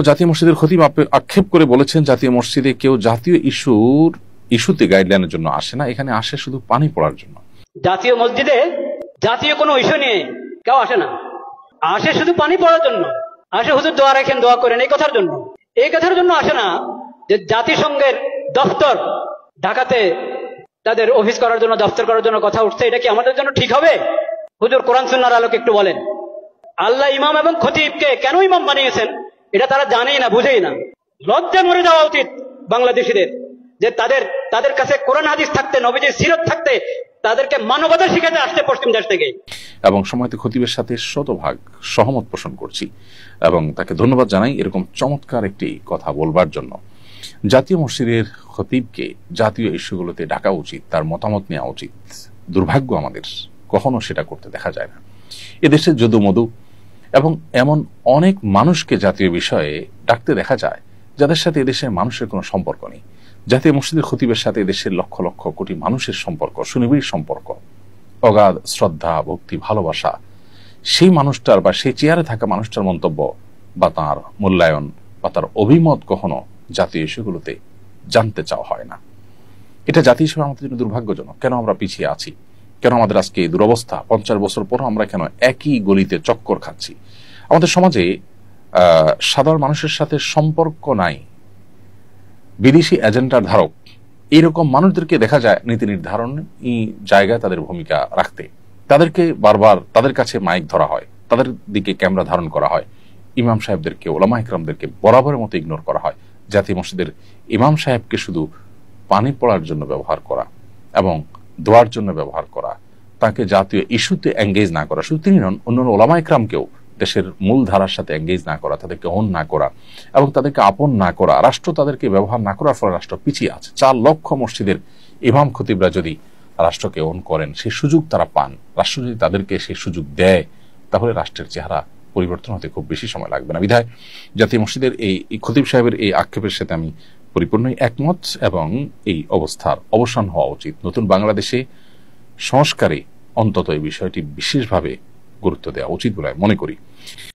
জাতীয় মসজিদের খতিব আক্ষেপ করে বলেছেন, জাতীয় মসজিদে কেউ জাতীয় ইস্যুতে গাইডলাইনের জন্য আসে না, এখানে আসে শুধু পানি পড়ার জন্য। জাতীয় মসজিদে জাতীয় কোনো ইস্যু নিয়ে কেউ আসে না, আসে শুধু পানি পড়ার জন্য, আসে হুজুর দোয়া রাখেন, দোয়া করেন, এই কথার জন্য। এই কথার জন্য আসে না যে জাতিসংঘের দফতর ঢাকাতে তাদের অফিস করার জন্য, দফতর করার জন্য কথা উঠছে, এটা কি আমাদের জন্য ঠিক হবে? হুজুর কোরআন সুন্নাহর আলোকে একটু বলেন। আল্লাহ ইমাম এবং খতিবকে কেন ইমাম বানিয়েছেন এটা তারা জানেই না, বুঝেই না। লজ্জা মরে যাওয়া উচিত বাংলাদেশিদের, যে তাদের কাছে কোরআন হাদিস থাকতে, নবীজির সিরত থাকতে, তাদেরকে মানবতা শিখাতে আসছে পশ্চিম দেশ থেকে। এবং সময়তে খতিবের সাথে শতভাগ সহমত পোষণ করছি এবং তাকে ধন্যবাদ জানাই এরকম চমৎকার একটি কথা বলবার জন্য। জাতীয় মসজিদের খতিবকে জাতীয় ইস্যুগুলোতে ডাকা উচিত, তার মতামত নেওয়া উচিত। দুর্ভাগ্য আমাদের কখনো সেটা করতে দেখা যায় না। এদেশে যদু মধু এবং এমন অনেক মানুষকে জাতীয় বিষয়ে ডাকতে দেখা যায় যাদের সাথে এদেশের মানুষের কোনো সম্পর্ক নেই। জাতীয় মসজিদের খতিবের সাথে এদেশের লক্ষ লক্ষ কোটি মানুষের সম্পর্ক, সুনিবিড় সম্পর্ক, অগাধ শ্রদ্ধা, ভক্তি, ভালোবাসা। সেই মানুষটার বা সেই চেয়ারে থাকা মানুষটার মন্তব্য বা তার মূল্যায়ন বা তার অভিমত কখনো জাতীয় ইস্যুগুলোতে জানতে চাওয়া হয় না। এটা জাতি হিসেবে আমাদের জন্য দুর্ভাগ্যজনক। কেন আমরা পিছিয়ে আছি? কেন আমাদের আজকে এই দুরবস্থা? 50 বছর পর আমরা কেন একই গলিতে চক্কর খাচ্ছি? আমাদের সমাজে সাধারণ মানুষের সাথে সম্পর্ক নাই, বিদেশি এজেন্ডার ধারক এইরকম মানুষদেরকে দেখা যায় নীতি নির্ধারণী জায়গায় তাদের ভূমিকা রাখতে। তাদেরকে বারবার তাদের কাছে মাইক ধরা হয়, তাদের দিকে ক্যামেরা ধারণ করা হয়। ইমাম সাহেবদেরকে, ওলামা ইকরামদেরকে বরাবরের মতো ইগনোর করা হয়। জাতীয় মসজিদের ইমাম সাহেবকে শুধু পানি পড়ার জন্য ব্যবহার করা এবং দোয়ার জন্য ব্যবহার করা, তাকে জাতীয় ইস্যুতে এঙ্গেজ না করা, শুধু তিনি নন, অন্যান্য ওলামা ইকরামকেও দেশের মূল ধারার সাথে এঙ্গেজ না করা, তাদেরকে অন না করা এবং তাদেরকে আপন না করা, রাষ্ট্র তাদেরকে ব্যবহার না করার ফলে রাষ্ট্র পিছিয়ে আছে। 4 লক্ষ মসজিদের ইমাম খতিবরা যদি রাষ্ট্রকে অন করেন, সেই সুযোগ তারা পান, রাষ্ট্র যদি তাদেরকে সেই সুযোগ দেয়, তাহলে রাষ্ট্রের চেহারা পরিবর্তন হতে খুব বেশি সময় লাগবে না। বিধায় জাতীয় মসজিদের এই খতিব সাহেবের এই আক্ষেপের সাথে আমি পরিপূর্ণই একমত এবং এই অবস্থার অবসান হওয়া উচিত। নতুন বাংলাদেশে সংস্কারে অন্তত এই বিষয়টি বিশেষভাবে গুরুত্ব দেওয়া উচিত বলে মনে করি।